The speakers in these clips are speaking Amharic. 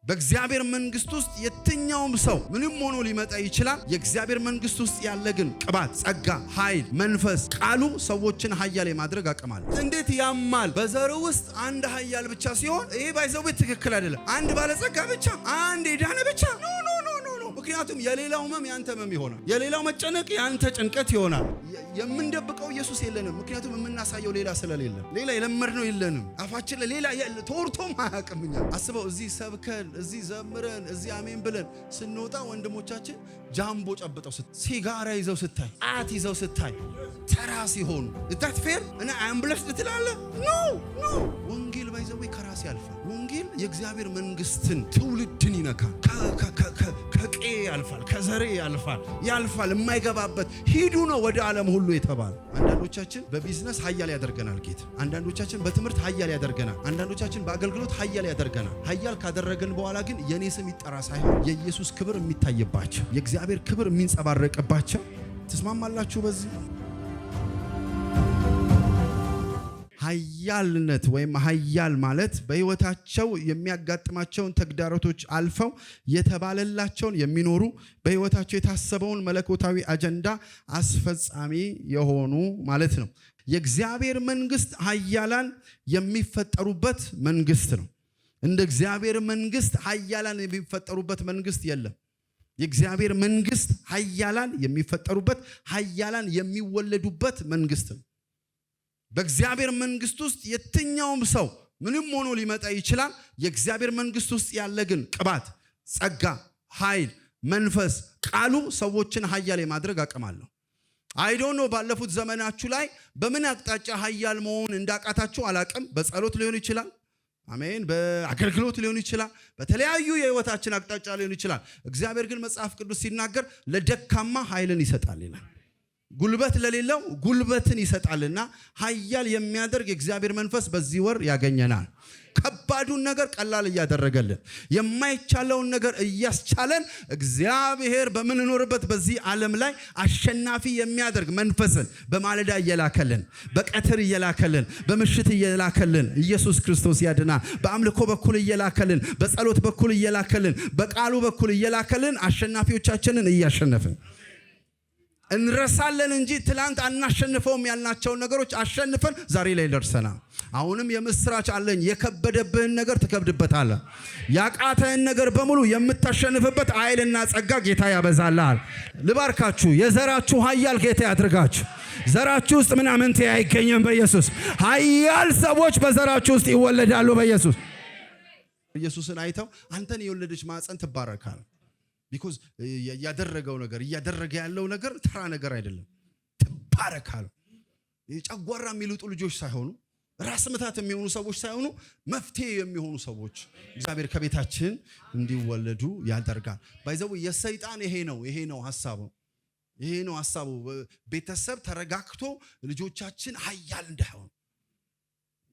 በእግዚአብሔር መንግስት ውስጥ የትኛውም ሰው ምንም ሆኖ ሊመጣ ይችላል። የእግዚአብሔር መንግስት ውስጥ ያለ ግን ቅባት፣ ጸጋ፣ ኃይል፣ መንፈስ፣ ቃሉ ሰዎችን ኃያል የማድረግ አቅም አለ። እንዴት ያማል! በዘሩ ውስጥ አንድ ኃያል ብቻ ሲሆን ይሄ ባይዘው ትክክል አይደለም። አንድ ባለጸጋ ብቻ፣ አንድ የዳነ ብቻ ኖ። ምክንያቱም የሌላው ህመም ያንተ ህመም ይሆናል። የሌላው መጨነቅ ያንተ ጭንቀት ይሆናል። የምንደብቀው ኢየሱስ የለንም። ምክንያቱም የምናሳየው ሌላ ስለሌለ፣ ሌላ የለመድነው የለንም። አፋችን ሌላ ተወርቶም አያውቅምኛ። አስበው፣ እዚህ ሰብከን፣ እዚህ ዘምረን፣ እዚህ አሜን ብለን ስንወጣ ወንድሞቻችን ጃምቦ ጨብጠው ሲጋራ ይዘው ስታይ፣ አት ይዘው ስታይ ተራ ሲሆኑ እታት ፌር እና አምብለስ ትላለህ። ኖ ወንጌል ባይዘው ከራስ ያልፋል። ወንጌል የእግዚአብሔር መንግስትን ትውልድን ይነካል። ከቄ ያልፋል፣ ከዘሬ ያልፋል። የማይገባበት ሂዱ ነው ወደ ዓለም ሁሉ የተባለ። አንዳንዶቻችን በቢዝነስ ኃያል ያደርገናል ጌታ። አንዳንዶቻችን በትምህርት ኃያል ያደርገናል። አንዳንዶቻችን በአገልግሎት ኃያል ያደርገናል። ኃያል ካደረገን በኋላ ግን የኔ ስም ይጠራ ሳይሆን የኢየሱስ ክብር የሚታይባቸው፣ የእግዚአብሔር ክብር የሚንጸባረቅባቸው። ትስማማላችሁ በዚህ? ኃያልነት ወይም ኃያል ማለት በህይወታቸው የሚያጋጥማቸውን ተግዳሮቶች አልፈው የተባለላቸውን የሚኖሩ፣ በህይወታቸው የታሰበውን መለኮታዊ አጀንዳ አስፈጻሚ የሆኑ ማለት ነው። የእግዚአብሔር መንግስት ኃያላን የሚፈጠሩበት መንግስት ነው። እንደ እግዚአብሔር መንግስት ኃያላን የሚፈጠሩበት መንግስት የለም። የእግዚአብሔር መንግስት ኃያላን የሚፈጠሩበት፣ ኃያላን የሚወለዱበት መንግስት ነው። በእግዚአብሔር መንግስት ውስጥ የትኛውም ሰው ምንም ሆኖ ሊመጣ ይችላል። የእግዚአብሔር መንግስት ውስጥ ያለ ግን ቅባት፣ ጸጋ፣ ኃይል፣ መንፈስ፣ ቃሉ ሰዎችን ኃያል የማድረግ አቅም አለው። አይዶኖ ባለፉት ዘመናችሁ ላይ በምን አቅጣጫ ኃያል መሆን እንዳቃታችሁ አላቅም። በጸሎት ሊሆን ይችላል፣ አሜን፣ በአገልግሎት ሊሆን ይችላል፣ በተለያዩ የህይወታችን አቅጣጫ ሊሆን ይችላል። እግዚአብሔር ግን መጽሐፍ ቅዱስ ሲናገር ለደካማ ኃይልን ይሰጣል ይላል። ጉልበት ለሌለው ጉልበትን ይሰጣልና ኃያል የሚያደርግ የእግዚአብሔር መንፈስ በዚህ ወር ያገኘናል። ከባዱን ነገር ቀላል እያደረገልን፣ የማይቻለውን ነገር እያስቻለን እግዚአብሔር በምንኖርበት በዚህ ዓለም ላይ አሸናፊ የሚያደርግ መንፈስን በማለዳ እየላከልን፣ በቀትር እየላከልን፣ በምሽት እየላከልን ኢየሱስ ክርስቶስ ያድናል። በአምልኮ በኩል እየላከልን፣ በጸሎት በኩል እየላከልን፣ በቃሉ በኩል እየላከልን አሸናፊዎቻችንን እያሸነፍን እንረሳለን እንጂ ትላንት አናሸንፈውም ያልናቸውን ነገሮች አሸንፈን ዛሬ ላይ ደርሰናል። አሁንም የምስራች አለኝ። የከበደብህን ነገር ትከብድበታለህ። ያቃተህን ነገር በሙሉ የምታሸንፍበት ኃይልና ጸጋ ጌታ ያበዛልሃል። ልባርካችሁ። የዘራችሁ ኃያል ጌታ ያድርጋችሁ። ዘራችሁ ውስጥ ምናምንቴ አይገኝም በኢየሱስ። ኃያል ሰዎች በዘራችሁ ውስጥ ይወለዳሉ በኢየሱስ። ኢየሱስን አይተው አንተን የወለደች ማፀን ትባረካል። ቢኮዝ እያደረገ ያለው ነገር ተራ ነገር አይደለም። ትባረካል። ጨጓራ የሚልጡ ልጆች ሳይሆኑ፣ ራስ ምታት የሚሆኑ ሰዎች ሳይሆኑ፣ መፍትሄ የሚሆኑ ሰዎች እግዚአብሔር ከቤታችን እንዲወለዱ ያደርጋል። ባይዘው የሰይጣን ይሄ ነው ሐሳቡ። ቤተሰብ ተረጋግቶ ልጆቻችን ኃያል እንዳይሆኑ፣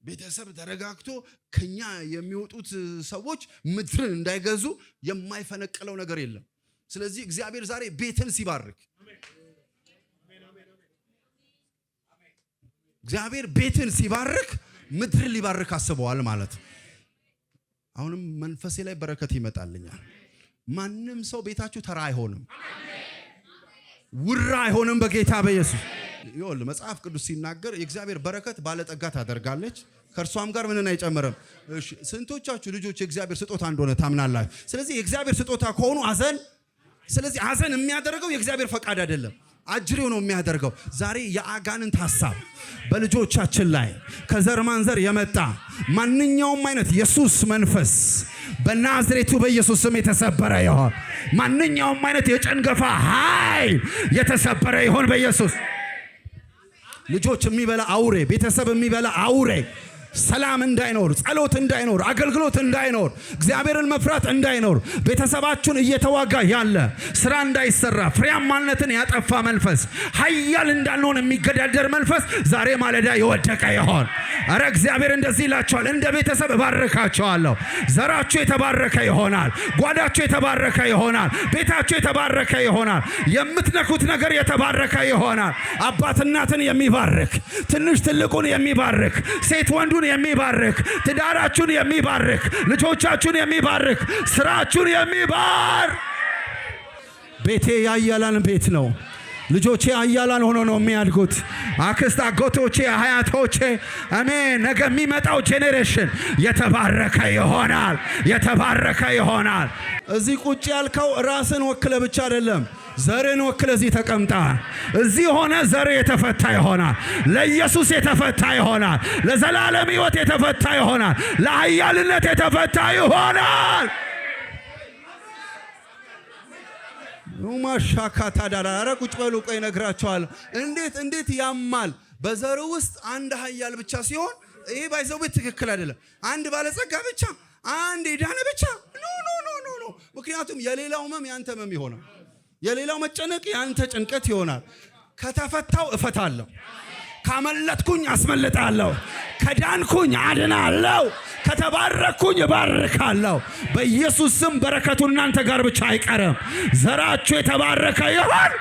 ቤተሰብ ተረጋግቶ ከኛ የሚወጡት ሰዎች ምድርን እንዳይገዙ የማይፈነቅለው ነገር የለም። ስለዚህ እግዚአብሔር ዛሬ ቤትን ሲባርክ፣ እግዚአብሔር ቤትን ሲባርክ ምድርን ሊባርክ አስበዋል ማለት ነው። አሁንም መንፈሴ ላይ በረከት ይመጣልኛል። ማንም ሰው ቤታችሁ ተራ አይሆንም፣ ውራ አይሆንም በጌታ በኢየሱስ። ይሁን መጽሐፍ ቅዱስ ሲናገር የእግዚአብሔር በረከት ባለጠጋ ታደርጋለች፣ ከእርሷም ጋር ምንን አይጨምርም። እሺ፣ ስንቶቻችሁ ልጆች የእግዚአብሔር ስጦታ እንደሆነ ታምናላችሁ? ስለዚህ የእግዚአብሔር ስጦታ ከሆኑ ስለዚህ ሐዘን የሚያደርገው የእግዚአብሔር ፈቃድ አይደለም፣ አጅሬው ነው የሚያደርገው። ዛሬ የአጋንንት ሐሳብ በልጆቻችን ላይ ከዘር ማንዘር የመጣ ማንኛውም አይነት የሱስ መንፈስ በናዝሬቱ በኢየሱስ ስም የተሰበረ ይሆን። ማንኛውም አይነት የጨንገፋ ኃይል የተሰበረ ይሆን በኢየሱስ። ልጆች የሚበላ አውሬ፣ ቤተሰብ የሚበላ አውሬ፣ ሰላም እንዳይኖር፣ ጸሎት እንዳይኖር፣ አገልግሎት እንዳይኖር፣ እግዚአብሔርን መፍራት እንዳይኖር፣ ቤተሰባችሁን እየተዋጋ ያለ ስራ እንዳይሰራ፣ ፍሬያማነትን ያጠፋ መንፈስ፣ ኃያል እንዳልሆን የሚገዳደር መንፈስ ዛሬ ማለዳ የወደቀ ይሆን። አረ እግዚአብሔር እንደዚህ ይላችኋል፣ እንደ ቤተሰብ እባርካችኋለሁ። ዘራችሁ የተባረከ ይሆናል፣ ጓዳችሁ የተባረከ ይሆናል፣ ቤታችሁ የተባረከ ይሆናል፣ የምትነኩት ነገር የተባረከ ይሆናል። አባት እናትን የሚባርክ፣ ትንሽ ትልቁን የሚባርክ፣ ሴት ወንዱን ቤታችሁን የሚባርክ፣ ትዳራችሁን የሚባርክ፣ ልጆቻችሁን የሚባርክ፣ ስራችሁን የሚባርክ። ቤቴ ያያላን ቤት ነው። ልጆቼ አያላን ሆኖ ነው የሚያድጉት። አክስት አጎቶቼ፣ አያቶቼ አሜን። ነገ የሚመጣው ጄኔሬሽን የተባረከ ይሆናል፣ የተባረከ ይሆናል። እዚህ ቁጭ ያልከው ራስን ወክለ ብቻ አይደለም፣ ዘርን ወክለ እዚህ ተቀምጣ። እዚህ ሆነ ዘር የተፈታ ይሆናል፣ ለኢየሱስ የተፈታ ይሆናል፣ ለዘላለም ሕይወት የተፈታ ይሆናል፣ ለኃያልነት የተፈታ ይሆናል። ኡማሻካታ ዳራ ቁጭ በሉ፣ ቆይ እነግራቸዋለሁ። እንዴት ያማል። በዘሩ ውስጥ አንድ ኃያል ብቻ ሲሆን ይሄ ባይዘው ትክክል አይደለም። አንድ ባለጸጋ ብቻ፣ አንድ የዳነ ብቻ ኖ። ምክንያቱም የሌላው ህመም ያንተ ህመም ይሆናል። የሌላው መጨነቅ ያንተ ጭንቀት ይሆናል። ከተፈታው እፈታለሁ፣ ካመለጥኩኝ አስመልጣለሁ፣ ከዳንኩኝ አድናለሁ፣ ከተባረኩኝ እባርካለሁ። በኢየሱስ ስም በረከቱ እናንተ ጋር ብቻ አይቀርም። ዘራችሁ የተባረከ ይሁን።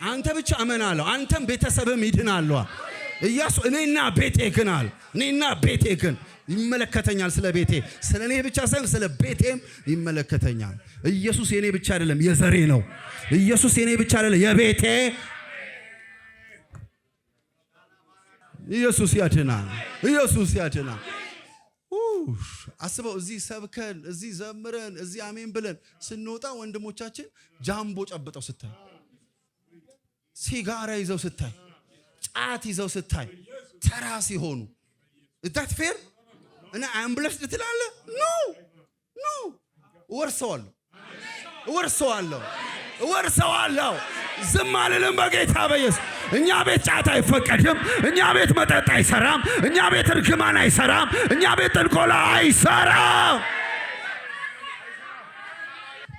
አንተ ብቻ አመናለሁ፣ አንተም ቤተሰብም ይድናሉ። ኢየሱስ እኔና ቤቴ ግን አለ፣ እኔና ቤቴ ግን ይመለከተኛል። ስለ ቤቴ፣ ስለ እኔ ብቻ ሳይሆን ስለ ቤቴም ይመለከተኛል። ኢየሱስ የኔ ብቻ አይደለም፣ የዘሬ ነው። ኢየሱስ የኔ ብቻ አይደለም፣ የቤቴ። ኢየሱስ ያድናል፣ ኢየሱስ ያድናል። አስበው፣ እዚህ ሰብከን፣ እዚህ ዘምረን፣ እዚህ አሜን ብለን ስንወጣ ወንድሞቻችን ጃምቦ ጨብጠው ስታይ፣ ሲጋራ ይዘው ስታይ፣ ጫት ይዘው ስታይ፣ ተራ ሲሆኑ እታት ፌር እና አምብለስ ትላለህ። ኖ ወርሰዋለሁ። ዝም አልልም በጌታ በኢየሱስ። እኛ ቤት ጫት አይፈቀድም። እኛ ቤት መጠጥ አይሰራም። እኛ ቤት እርግማን አይሰራም። እኛ ቤት ጥንቆላ አይሰራም።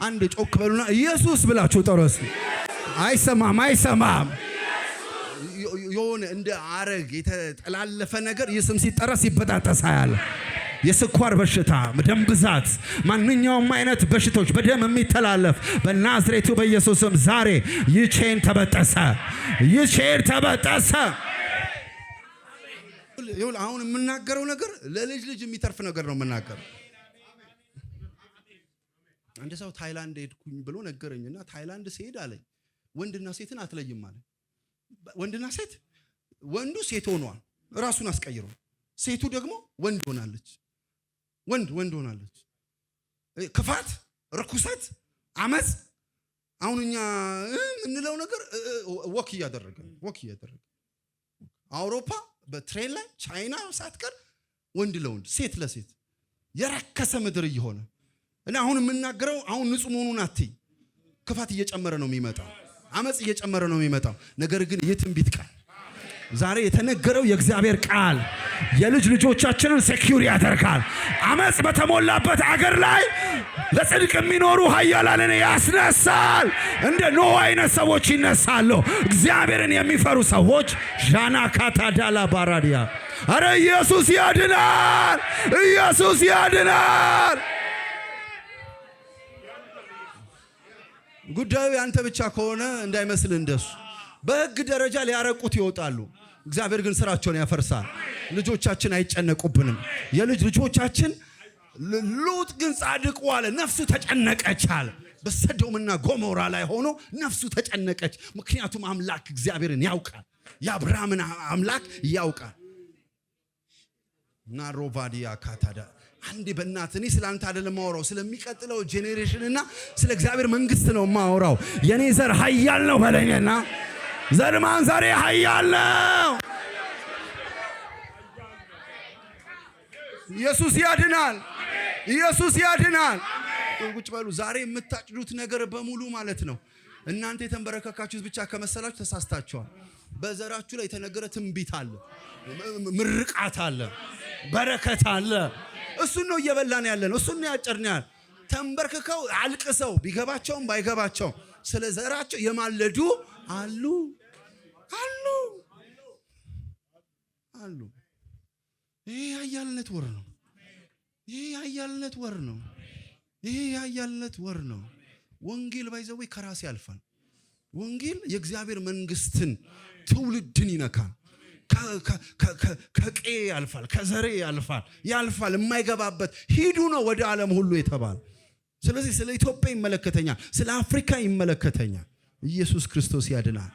አንድ ጮክ በሉና ኢየሱስ ብላችሁ ጠሩስ። አይሰማም። የሆነ እንደ አረግ የተጠላለፈ ነገር የስም ሲጠራ ሲበጣጠስ ያለ የስኳር በሽታ፣ ደም ብዛት፣ ማንኛውም አይነት በሽታዎች በደም የሚተላለፍ በናዝሬቱ በኢየሱስም ዛሬ ይቼን ተበጠሰ። አሁን የምናገረው ነገር ለልጅ የሚተርፍ ነገር ነው የምናገረው። አንድ ሰው ታይላንድ ሄድኩኝ ብሎ ነገረኝና ታይላንድ ሲሄድ አለኝ ወንድና ሴትን አትለይም አለ። ወንድና ሴት፣ ወንዱ ሴት ሆኗል ራሱን አስቀይሮ፣ ሴቱ ደግሞ ወንድ ሆናለች። ወንድ ሆናለች። ክፋት፣ ርኩሰት፣ አመጽ። አሁን እኛ እንለው ነገር ወክ እያደረገ አውሮፓ በትሬን ላይ ቻይና ሳትቀር ወንድ ለወንድ ሴት ለሴት የረከሰ ምድር እየሆነ እና አሁን የምናገረው አሁን ንጹህ መሆኑን አትይ። ክፋት እየጨመረ ነው የሚመጣው፣ አመጽ እየጨመረ ነው የሚመጣው። ነገር ግን የትንቢት ቃል ዛሬ የተነገረው የእግዚአብሔር ቃል የልጅ ልጆቻችንን ሴኩር ያደርጋል። አመጽ በተሞላበት አገር ላይ ለጽድቅ የሚኖሩ ኃያላንን ያስነሳል። እንደ ኖህ አይነት ሰዎች ይነሳሉ። እግዚአብሔርን የሚፈሩ ሰዎች ዣና ካታዳላ ባራዲያ። አረ ኢየሱስ ያድናል፣ ኢየሱስ ያድናል። ጉዳዩ ያንተ ብቻ ከሆነ እንዳይመስል እንደሱ በሕግ ደረጃ ሊያረቁት ይወጣሉ። እግዚአብሔር ግን ስራቸውን ያፈርሳል። ልጆቻችን አይጨነቁብንም። የልጅ ልጆቻችን ሉጥ ግን ጻድቅ ዋለ፣ ነፍሱ ተጨነቀች አለ። በሰዶምና ጎሞራ ላይ ሆኖ ነፍሱ ተጨነቀች። ምክንያቱም አምላክ እግዚአብሔርን ያውቃል፣ የአብርሃምን አምላክ ያውቃል። እና ሮቫዲያ ካታዳ አንዴ በእናትህ እኔ ስላንተ አይደለም ማወራው፣ ስለሚቀጥለው ጄኔሬሽን እና ስለ እግዚአብሔር መንግስት ነው ማወራው። የኔ ዘር ኃያል ነው በለኝና ዘርማን ዛሬ ኃያል ነው። ኢየሱስ ያድናል፣ ኢየሱስ ያድናል። ቁጭ በሉ። ዛሬ የምታጭዱት ነገር በሙሉ ማለት ነው እናንተ የተንበረከካችሁት ብቻ ከመሰላችሁ ተሳስታችኋል። በዘራችሁ ላይ የተነገረ ትንቢት አለ፣ ምርቃት አለ፣ በረከት አለ። እሱን ነው እየበላን ያለን፣ እሱን ነው ያጨድን ያለ። ተንበርክከው አልቅሰው ቢገባቸውም ባይገባቸው ስለ ዘራቸው የማለዱ አሉ። ይሄ የኃያልነት ወር ነው። ይሄ የኃያልነት ወር ነው። ወንጌል ባይዘው ከራስ ያልፋል። ወንጌል የእግዚአብሔር መንግስትን ትውልድን ይነካል። ከቄ ያልፋል፣ ከዘሬ ያልፋል የማይገባበት ሂዱ ነው ወደ ዓለም ሁሉ የተባለ። ስለዚህ ስለ ኢትዮጵያ ይመለከተኛል፣ ስለ አፍሪካ ይመለከተኛል። ኢየሱስ ክርስቶስ ያድናል።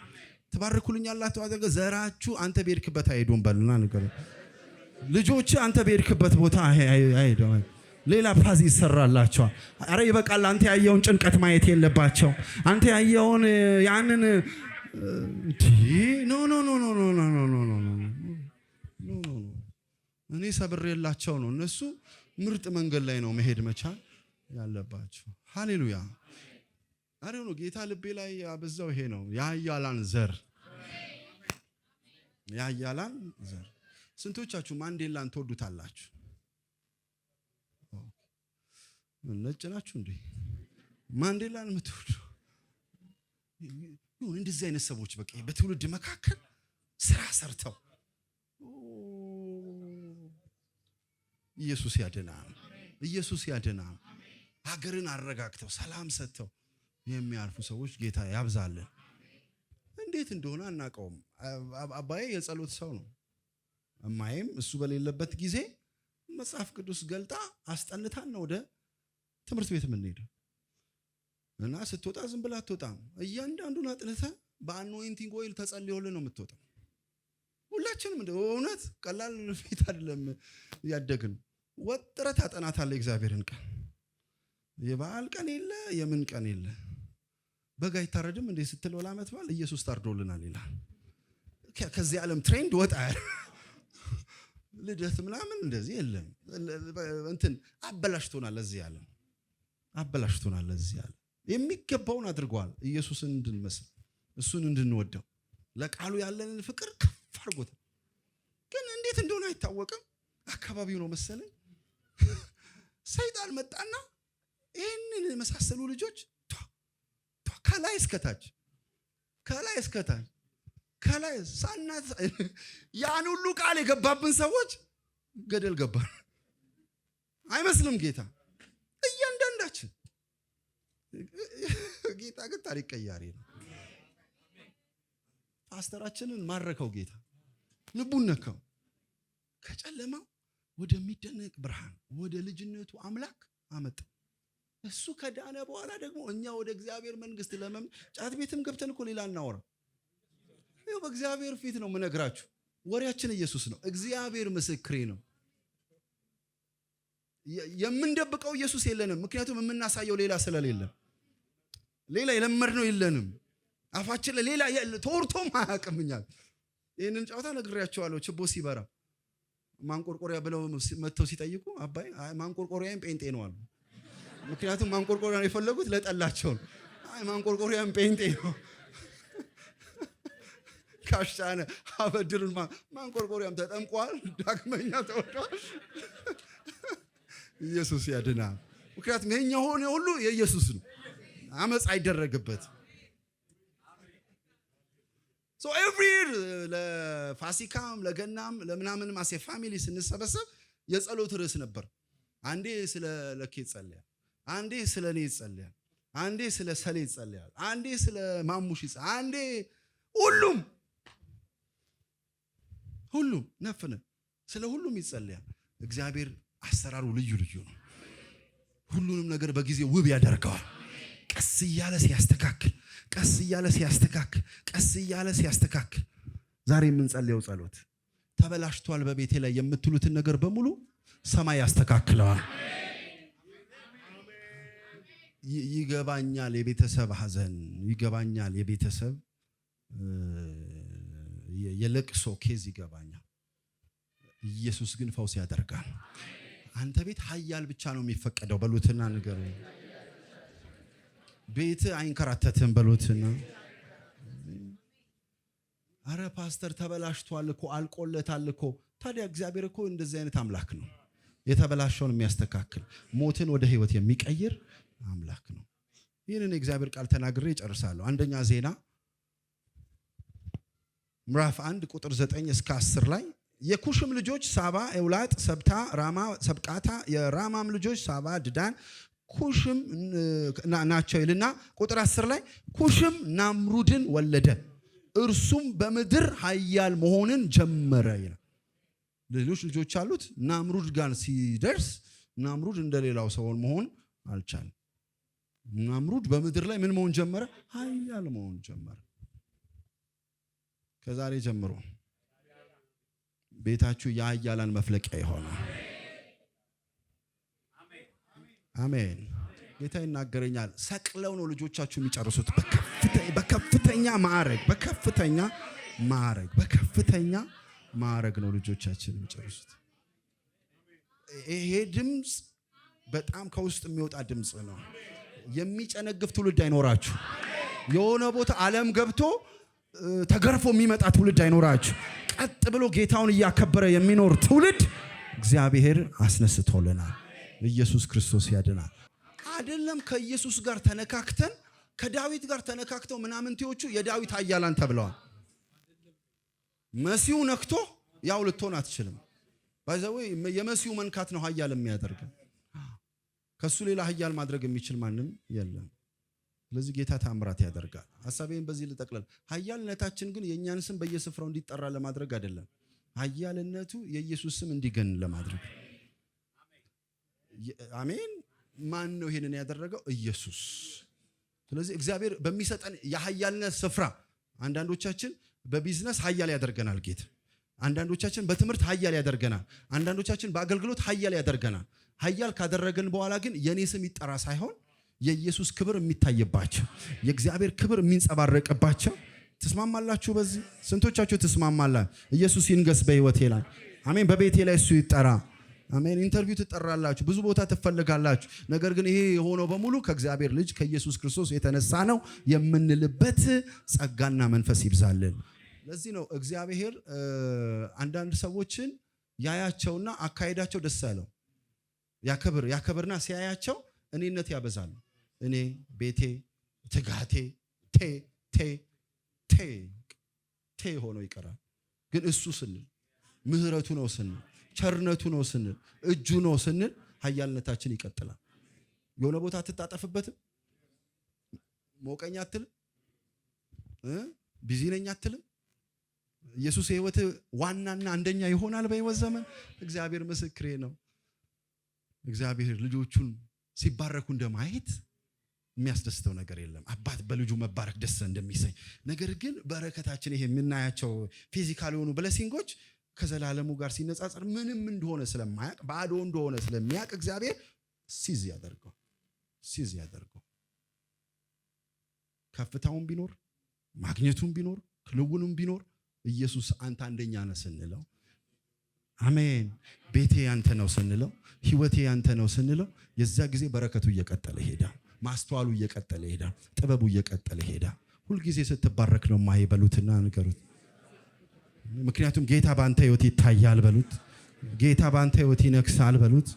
ተባረኩልኛላችሁ። አደረገ ዘራችሁ አንተ በሄድክበት አይሄዱም በልና ነገር ልጆች አንተ በሄድክበት ቦታ አይሄዱም። ሌላ ፓዝ ይሰራላቸዋል። አረ ይበቃል። አንተ ያየውን ጭንቀት ማየት የለባቸው። አንተ ያየውን ያንን እኔ ሰብሬላቸው ነው። እነሱ ምርጥ መንገድ ላይ ነው መሄድ መቻል ያለባቸው። ሃሌሉያ። አረ ነው ጌታ ልቤ ላይ ያበዛው ይሄ ነው። ያያላን ዘር ስንቶቻችሁ ማንዴላን ትወዱታላችሁ? ነጭ ናችሁ እንዴ? ማንዴላን የምትወዱ እንደዚህ አይነት ሰዎች በቃ በትውልድ መካከል ስራ ሰርተው ኢየሱስ ያድናል። ሀገርን አረጋግተው ሰላም ሰጥተው የሚያልፉ ሰዎች ጌታ ያብዛልን። እንዴት እንደሆነ አናውቀውም። አባዬ የጸሎት ሰው ነው። እማዬም እሱ በሌለበት ጊዜ መጽሐፍ ቅዱስ ገልጣ አስጠንታን ነው ወደ ትምህርት ቤት የምንሄደው እና ስትወጣ ዝም ብላ አትወጣም። እያንዳንዱን አጥንተ በአኖይንቲንግ ኦይል ተጸልዮልን ነው የምትወጣው። ሁላችንም እንደ እውነት ቀላል ፊት አይደለም ያደግን። ወጥረት አጠናታለህ እግዚአብሔርን ቀን። የበዓል ቀን የለ የምን ቀን የለ። በጋ አይታረድም እንዴ ስትል ወላመት ባል ኢየሱስ ታርዶልናል ይላል። ከዚህ ዓለም ትሬንድ ወጣ ልደት ምናምን እንደዚህ የለም። እንትን አበላሽቶናል። ለዚህ ዓለም የሚገባውን አድርጓል። ኢየሱስን እንድንመስል እሱን እንድንወደው ለቃሉ ያለንን ፍቅር ከፍ አድርጎታል። ግን እንዴት እንደሆነ አይታወቅም። አካባቢው ነው መሰለኝ ሰይጣን መጣና ይህንን የመሳሰሉ ልጆች ከላይ እስከታች ሳናት ያን ሁሉ ቃል የገባብን ሰዎች ገደል ገባን አይመስልም ጌታ። እያንዳንዳችን ጌታ ግን ታሪክ ቀያሪ ነው። ፓስተራችንን ማረከው ጌታ፣ ልቡን ነካው። ከጨለማው ወደሚደነቅ ብርሃን ወደ ልጅነቱ አምላክ አመጣ። እሱ ከዳነ በኋላ ደግሞ እኛ ወደ እግዚአብሔር መንግስት ጫት ቤትም ገብተን እኮ ሌላ እናወራ። ይኸው በእግዚአብሔር ፊት ነው የምነግራችሁ። ወሬያችን ኢየሱስ ነው። እግዚአብሔር ምስክሬ ነው። የምንደብቀው ኢየሱስ የለንም። ምክንያቱም የምናሳየው ሌላ ስለሌለ ሌላ የለመድነው የለንም። አፋችን ሌላ ተወርቶም አያውቅምኛል። ይህንን ጨዋታ ነግሬያቸዋለሁ። ችቦ ሲበራ ማንቆርቆሪያ ብለው መጥተው ሲጠይቁ አባይ ማንቆርቆሪያም ጴንጤ ነው አሉ። ምክንያቱም ማንቆርቆሪያን የፈለጉት ለጠላቸው ነው። ማንቆርቆሪያም ጴንጤ ነው ካሻነ አበድሩን ማንቆርቆሪያም ተጠምቋል፣ ዳግመኛ ተወዷል። ኢየሱስ ያድናል። ምክንያቱም ይሄኛ ሆነ ሁሉ የኢየሱስ ነው። አመጽ አይደረግበት። ሶ ኤቭሪ ለፋሲካም ለገናም ለምናምንም አሴ ፋሚሊ ስንሰበሰብ የጸሎት ርዕስ ነበር። አንዴ ስለ ለኬ ይጸልያል፣ አንዴ ስለ እኔ ይጸልያል፣ አንዴ ስለ ሰሌ ይጸልያል፣ አንዴ ስለ ማሙሽ ይጸልያል፣ አንዴ ሁሉም ነፍነ ስለ ሁሉም ይጸልያል። እግዚአብሔር አሰራሩ ልዩ ነው። ሁሉንም ነገር በጊዜ ውብ ያደርገዋል። ቀስ እያለ ሲያስተካክል ዛሬ የምንጸልየው ጸሎት ተበላሽቷል በቤቴ ላይ የምትሉትን ነገር በሙሉ ሰማይ ያስተካክለዋል። ይገባኛል የቤተሰብ ሐዘን፣ ይገባኛል የቤተሰብ የለቅሶ ኬዝ ይገባኛል። ኢየሱስ ግን ፈውስ ያደርጋል። አንተ ቤት ኃያል ብቻ ነው የሚፈቀደው በሉትና ነገር ቤት አይንከራተትም በሉትና። አረ ፓስተር ተበላሽቷል እኮ አልቆለታል እኮ። ታዲያ እግዚአብሔር እኮ እንደዚህ አይነት አምላክ ነው። የተበላሸውን የሚያስተካክል ሞትን ወደ ህይወት የሚቀይር አምላክ ነው። ይህንን የእግዚአብሔር ቃል ተናግሬ እጨርሳለሁ። አንደኛ ዜና ምዕራፍ 1 ቁጥር 9 እስከ 10 ላይ የኩሽም ልጆች ሳባ፣ ኤውላጥ፣ ሰብታ፣ ራማ፣ ሰብቃታ፣ የራማም ልጆች ሳባ፣ ድዳን፣ ኩሽም ናቸው ይልና ቁጥር 10 ላይ ኩሽም ናምሩድን ወለደ። እርሱም በምድር ኃያል መሆንን ጀመረ ይላል። ሌሎች ልጆች አሉት። ናምሩድ ጋር ሲደርስ ናምሩድ እንደሌላው ሰው መሆን አልቻለም። ናምሩድ በምድር ላይ ምን መሆን ጀመረ? ኃያል መሆን ጀመረ። ከዛሬ ጀምሮ ቤታችሁ የኃያላን መፍለቂያ ይሆናል። አሜን። ጌታ ይናገረኛል። ሰቅለው ነው ልጆቻችሁ የሚጨርሱት በከፍተኛ ማዕረግ ነው ልጆቻችን የሚጨርሱት። ይሄ ድምፅ በጣም ከውስጥ የሚወጣ ድምፅ ነው። የሚጨነግፍ ትውልድ አይኖራችሁ። የሆነ ቦታ ዓለም ገብቶ ተገርፎ የሚመጣ ትውልድ አይኖራችሁ። ቀጥ ብሎ ጌታውን እያከበረ የሚኖር ትውልድ እግዚአብሔር አስነስቶልናል። ኢየሱስ ክርስቶስ ያድናል። አይደለም ከኢየሱስ ጋር ተነካክተን ከዳዊት ጋር ተነካክተው ምናምንቴዎቹ የዳዊት ኃያላን ተብለዋል። መሲሁ ነክቶ ያው ልትሆን አትችልም። ባይዘው የመሲሁ መንካት ነው ኃያል የሚያደርገን። ከሱ ሌላ ኃያል ማድረግ የሚችል ማንም የለም። ስለዚህ ጌታ ታምራት ያደርጋል። ሐሳቤን በዚህ ልጠቅለል። ኃያልነታችን ግን የእኛን ስም በየስፍራው እንዲጠራ ለማድረግ አይደለም። ኃያልነቱ የኢየሱስ ስም እንዲገን ለማድረግ። አሜን። ማን ነው ይሄንን ያደረገው? ኢየሱስ። ስለዚህ እግዚአብሔር በሚሰጠን የኃያልነት ስፍራ አንዳንዶቻችን በቢዝነስ ኃያል ያደርገናል ጌታ። አንዳንዶቻችን በትምህርት ኃያል ያደርገናል። አንዳንዶቻችን በአገልግሎት ኃያል ያደርገናል። ኃያል ካደረገን በኋላ ግን የኔ ስም ይጠራ ሳይሆን የኢየሱስ ክብር የሚታይባቸው፣ የእግዚአብሔር ክብር የሚንጸባረቅባቸው። ትስማማላችሁ? በዚህ ስንቶቻችሁ ትስማማላችሁ? ኢየሱስ ይንገስ በህይወቴ ላይ። አሜን። በቤቴ ላይ እሱ ይጠራ። አሜን። ኢንተርቪው ትጠራላችሁ፣ ብዙ ቦታ ትፈልጋላችሁ። ነገር ግን ይሄ የሆነው በሙሉ ከእግዚአብሔር ልጅ ከኢየሱስ ክርስቶስ የተነሳ ነው የምንልበት ጸጋና መንፈስ ይብዛልን። ለዚህ ነው እግዚአብሔር አንዳንድ ሰዎችን ያያቸውና አካሄዳቸው ደስ ያለው ያከብርና ሲያያቸው እኔነት ያበዛሉ። እኔ ቤቴ ትጋቴ ቴ ሆኖ ይቀራል። ግን እሱ ስንል ምህረቱ ነው ስንል ቸርነቱ ነው ስንል እጁ ነው ስንል ኃያልነታችን ይቀጥላል። የሆነ ቦታ አትጣጠፍበትም። ሞቀኛ አትልም። ቢዚ ነኝ አትልም። ኢየሱስ የህይወት ዋናና አንደኛ ይሆናል በህይወት ዘመን። እግዚአብሔር ምስክሬ ነው። እግዚአብሔር ልጆቹን ሲባረኩ እንደማየት የሚያስደስተው ነገር የለም። አባት በልጁ መባረክ ደስ እንደሚሰኝ፣ ነገር ግን በረከታችን ይሄ የምናያቸው ፊዚካል የሆኑ ብሌሲንጎች ከዘላለሙ ጋር ሲነጻጸር ምንም እንደሆነ ስለማያቅ ባዶ እንደሆነ ስለሚያቅ እግዚአብሔር ሲዝ ያደርገው። ከፍታውን ቢኖር ማግኘቱን ቢኖር ክንውኑን ቢኖር ኢየሱስ አንተ አንደኛ ነህ ስንለው፣ አሜን፣ ቤቴ ያንተ ነው ስንለው፣ ህይወቴ ያንተ ነው ስንለው፣ የዛ ጊዜ በረከቱ እየቀጠለ ይሄዳል። ማስተዋሉ እየቀጠለ ይሄዳል። ጥበቡ እየቀጠለ ይሄዳል። ሁልጊዜ ስትባረክ ነው ማይበሉትና ንገሩት። ምክንያቱም ጌታ ባንተ ህይወት ይታያል በሉት። ጌታ ባንተ ህይወት ይነክሳል በሉት።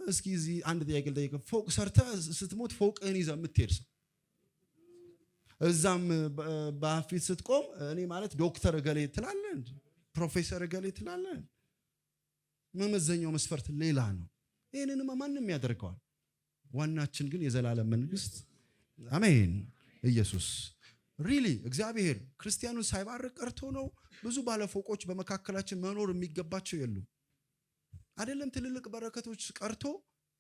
እስኪ እዚህ አንድ ጥያቄ ልጠይቅ። ፎቅ ሰርተህ ስትሞት ፎቅህን ይዘህ የምትሄድ ሰው እዛም በፊት ስትቆም እኔ ማለት ዶክተር እገሌ ትላለህ እንዴ? ፕሮፌሰር እገሌ ትላለህ? መመዘኛው መስፈርት ሌላ ነው። ይሄንንማ ማንንም ያደርገዋል። ዋናችን ግን የዘላለም መንግስት። አሜን። ኢየሱስ ሪሊ እግዚአብሔር ክርስቲያኑን ሳይባርክ ቀርቶ ነው። ብዙ ባለፎቆች በመካከላችን መኖር የሚገባቸው የሉም። አይደለም ትልልቅ በረከቶች ቀርቶ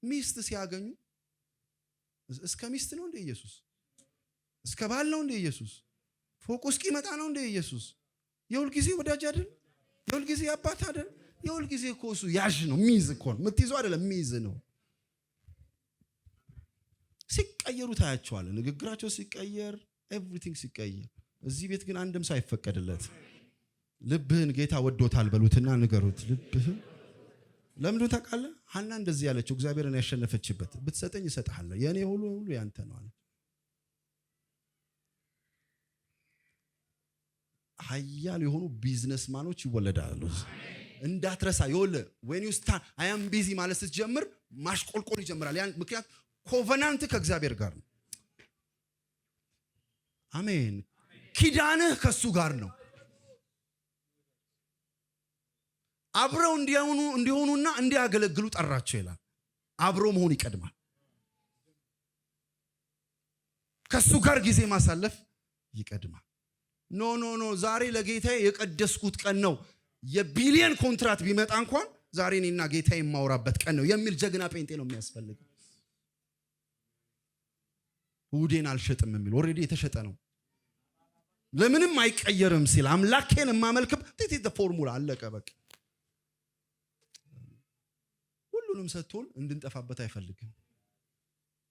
ሚስት ሲያገኙ እስከ ሚስት ነው እንደ ኢየሱስ፣ እስከ ባል ነው እንደ ኢየሱስ፣ ፎቁ እስኪመጣ ነው እንደ ኢየሱስ። የሁል ጊዜ ወዳጅ አይደል? የሁል ጊዜ አባት አይደል? የሁል ጊዜ እኮ እሱ ያዥ ነው፣ ሚይዝ እኮ ነው። የምትይዘው አይደለም፣ ሚይዝ ነው። ሲቀየሩ ታያቸዋለህ። ንግግራቸው ሲቀየር፣ ኤቭሪቲንግ ሲቀየር። እዚህ ቤት ግን አንድም ሳይፈቀድለት ልብህን ጌታ ወዶታል በሉትና ንገሩት። ልብህን ለምን ታውቃለህ? ሐና እንደዚህ ያለችው እግዚአብሔርን ያሸነፈችበት ብትሰጠኝ እሰጥሃለሁ፣ የኔ ሁሉ ያንተ ነው አለ። ኃያል የሆኑ ቢዝነስማኖች ይወለዳሉ። እንዳትረሳ። ይኸውልህ when you start I am busy ማለት ስትጀምር ማሽቆልቆል ይጀምራል። ያን ምክንያት ኮቨናንት ከእግዚአብሔር ጋር ነው። አሜን። ኪዳንህ ከሱ ጋር ነው። አብረው እንዲሆኑና እንዲያገለግሉ ጠራቸው ይላል። አብሮ መሆን ይቀድማል። ከሱ ጋር ጊዜ ማሳለፍ ይቀድማል። ኖ ዛሬ ለጌታዬ የቀደስኩት ቀን ነው፣ የቢሊየን ኮንትራት ቢመጣ እንኳን ዛሬ እኔና ጌታዬ የማወራበት ቀን ነው የሚል ጀግና ጴንጤ ነው የሚያስፈልገው። እሑዴን አልሸጥም የሚል ኦልሬዲ የተሸጠ ነው። ለምንም አይቀየርም ሲል አምላኬን የማመልክበት ፎርሙላ አለቀ በቃ። ሁሉንም ሰጥቶን እንድንጠፋበት አይፈልግም።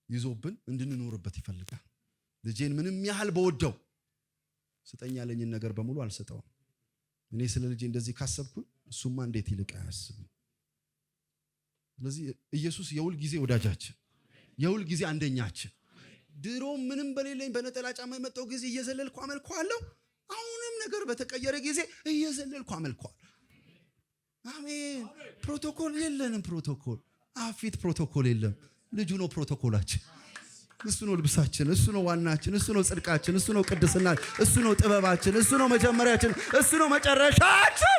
ይዞብን እንድንኖርበት ይፈልጋል። ልጄን ምንም ያህል በወደው ስጠኝ ያለኝን ነገር በሙሉ አልሰጠውም። እኔ ስለ ልጄ እንደዚህ ካሰብኩኝ እሱማ እንዴት ይልቅ አያስብም። ስለዚህ ኢየሱስ የሁል ጊዜ ወዳጃችን፣ የሁል ጊዜ አንደኛችን። ድሮ ምንም በሌለኝ በነጠላ ጫማ የመጣው ጊዜ እየዘለልኩ አመልከዋለሁ። አሁንም ነገር በተቀየረ ጊዜ እየዘለልኩ አመልከዋለሁ። አሜን። ፕሮቶኮል የለንም። ፕሮቶኮል አፊት ፕሮቶኮል የለም። ልጁ ነው ፕሮቶኮላችን። እሱ ነው ልብሳችን፣ እሱ ነው ዋናችን፣ እሱ ነው ጽድቃችን፣ እሱ ነው ቅድስናችን፣ እሱ ነው ጥበባችን፣ እሱ ነው መጀመሪያችን፣ እሱ ነው መጨረሻችን።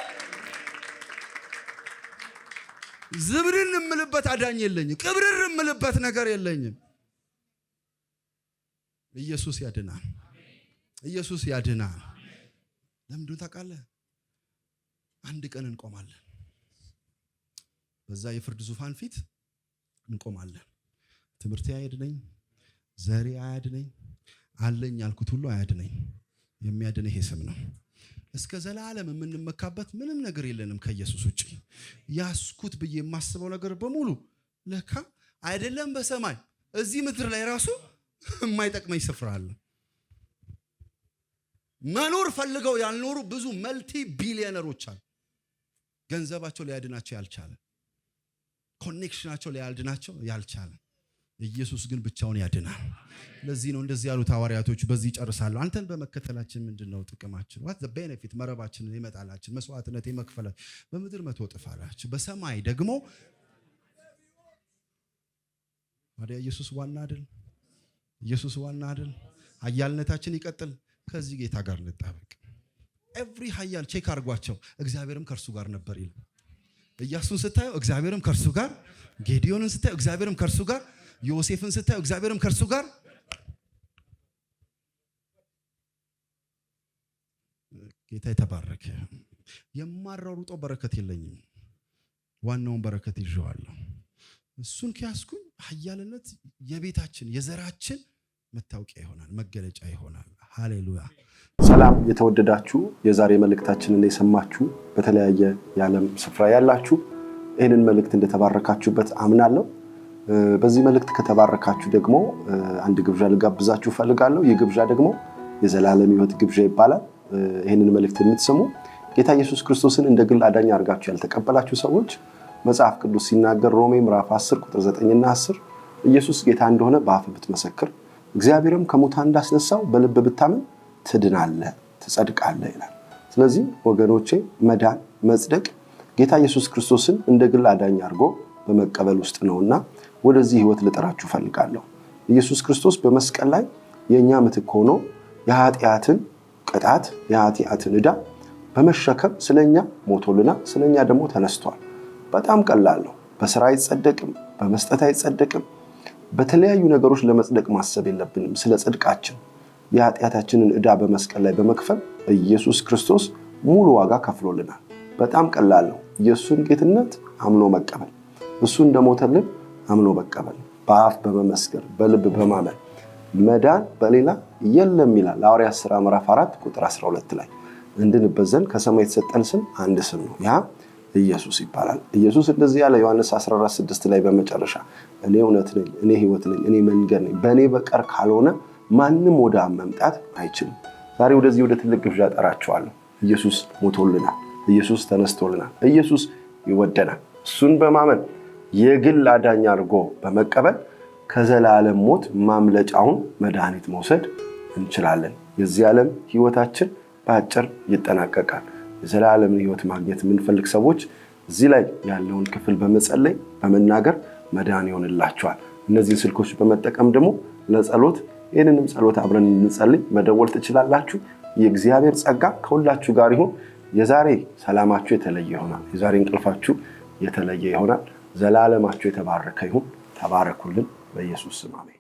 ዝብርን እምልበት አዳኝ የለኝም። ቅብርር እምልበት ነገር የለኝም። ኢየሱስ ያድናል። ኢየሱስ ያድናል። ለምንድን ታውቃለህ? አንድ ቀን እንቆማለን። በዛ የፍርድ ዙፋን ፊት እንቆማለን። ትምህርቴ አያድነኝ፣ ዘሬ አያድነኝ፣ አለኝ ያልኩት ሁሉ አያድነኝ። የሚያድነው ይሄ ስም ነው። እስከ ዘላለም የምንመካበት ምንም ነገር የለንም ከኢየሱስ ውጪ። ያስኩት ብዬ የማስበው ነገር በሙሉ ለካ አይደለም በሰማይ እዚህ ምድር ላይ ራሱ የማይጠቅመኝ ስፍራ አለ። መኖር ፈልገው ያልኖሩ ብዙ መልቲ ቢሊዮነሮች አሉ። ገንዘባቸው ሊያድናቸው ያልቻለ፣ ኮኔክሽናቸው ሊያድናቸው ያልቻለ፣ ኢየሱስ ግን ብቻውን ያድናል። ለዚህ ነው እንደዚህ ያሉት ሐዋርያቶች። በዚህ ይጨርሳሉ። አንተን በመከተላችን ምንድነው ጥቅማችን? what the benefit? መረባችንን ይመጣላችን፣ መስዋዕትነት የመክፈላችን በምድር 100 እጥፍ አላችሁ፣ በሰማይ ደግሞ ወዲያ ኢየሱስ ዋና አይደል? ኢየሱስ ዋና አይደል? ኃያልነታችን ይቀጥል። ከዚህ ጌታ ጋር እንጣበቅ። ኤቭሪ ኃያል ቼክ አድርጓቸው፣ እግዚአብሔርም ከእርሱ ጋር ነበር ይላል። ኢያሱን ስታዩ እግዚአብሔርም ከእርሱ ጋር፣ ጌዲዮንን ስታዩ እግዚአብሔርም ከእርሱ ጋር፣ ዮሴፍን ስታዩ እግዚአብሔርም ከእርሱ ጋር። ጌታ የተባረከ። የማራሩጠው በረከት የለኝም፣ ዋናውን በረከት ይዤዋለሁ። እሱን ከያዝኩኝ ኃያልነት የቤታችን የዘራችን መታወቂያ ይሆናል፣ መገለጫ ይሆናል። ሃሌሉያ። ሰላም የተወደዳችሁ የዛሬ መልእክታችንን የሰማችሁ በተለያየ የዓለም ስፍራ ያላችሁ ይህንን መልእክት እንደተባረካችሁበት አምናለሁ። በዚህ መልእክት ከተባረካችሁ ደግሞ አንድ ግብዣ ልጋብዛችሁ ፈልጋለሁ። ይህ ግብዣ ደግሞ የዘላለም ሕይወት ግብዣ ይባላል። ይህንን መልእክት የምትሰሙ ጌታ ኢየሱስ ክርስቶስን እንደ ግል አዳኝ አድርጋችሁ ያልተቀበላችሁ ሰዎች መጽሐፍ ቅዱስ ሲናገር ሮሜ ምዕራፍ 10 ቁጥር 9 እና 10 ኢየሱስ ጌታ እንደሆነ በአፍ ብትመሰክር እግዚአብሔርም ከሙታን እንዳስነሳው በልብ ብታምን ትድናለህ፣ ትጸድቃለህ ይላል። ስለዚህ ወገኖቼ መዳን መጽደቅ ጌታ ኢየሱስ ክርስቶስን እንደ ግል አዳኝ አድርጎ በመቀበል ውስጥ ነውና ወደዚህ ሕይወት ልጠራችሁ ፈልጋለሁ። ኢየሱስ ክርስቶስ በመስቀል ላይ የኛ ምትክ ሆኖ የኃጢአትን ቅጣት የኃጢአትን ዕዳ በመሸከም ስለኛ ሞቶልና ስለኛ ደግሞ ተነስቷል። በጣም ቀላል ነው። በሥራ አይጸደቅም፣ በመስጠት አይጸደቅም። በተለያዩ ነገሮች ለመጽደቅ ማሰብ የለብንም። ስለ ጽድቃችን የኃጢአታችንን ዕዳ በመስቀል ላይ በመክፈል ኢየሱስ ክርስቶስ ሙሉ ዋጋ ከፍሎልናል። በጣም ቀላል ነው። ኢየሱስን ጌትነት አምኖ መቀበል፣ እሱ እንደሞተልን አምኖ መቀበል፣ በአፍ በመመስከር በልብ በማመን መዳን በሌላ የለም ይላል ሐዋርያት ሥራ ምዕራፍ 4 ቁጥር 12 ላይ። እንድንበዘን ከሰማይ የተሰጠን ስም አንድ ስም ነው፣ ያ ኢየሱስ ይባላል። ኢየሱስ እንደዚህ ያለ ዮሐንስ 14:6 ላይ በመጨረሻ እኔ እውነት ነኝ፣ እኔ ሕይወት ነኝ፣ እኔ መንገድ ነኝ፣ በእኔ በቀር ካልሆነ ማንም ወደ አብ መምጣት አይችልም። ዛሬ ወደዚህ ወደ ትልቅ ግብዣ ጠራችኋለሁ። ኢየሱስ ሞቶልናል፣ ኢየሱስ ተነስቶልናል፣ ኢየሱስ ይወደናል። እሱን በማመን የግል አዳኝ አድርጎ በመቀበል ከዘላለም ሞት ማምለጫውን መድኃኒት መውሰድ እንችላለን። የዚህ ዓለም ሕይወታችን በአጭር ይጠናቀቃል። የዘላለምን ሕይወት ማግኘት የምንፈልግ ሰዎች እዚህ ላይ ያለውን ክፍል በመጸለይ በመናገር መዳን ይሆንላችኋል። እነዚህን ስልኮች በመጠቀም ደግሞ ለጸሎት ይህንንም ጸሎት አብረን እንጸልይ መደወል ትችላላችሁ። የእግዚአብሔር ጸጋ ከሁላችሁ ጋር ይሁን። የዛሬ ሰላማችሁ የተለየ ይሆናል። የዛሬ እንቅልፋችሁ የተለየ ይሆናል። ዘላለማችሁ የተባረከ ይሁን። ተባረኩልን በኢየሱስ ስም አሜን።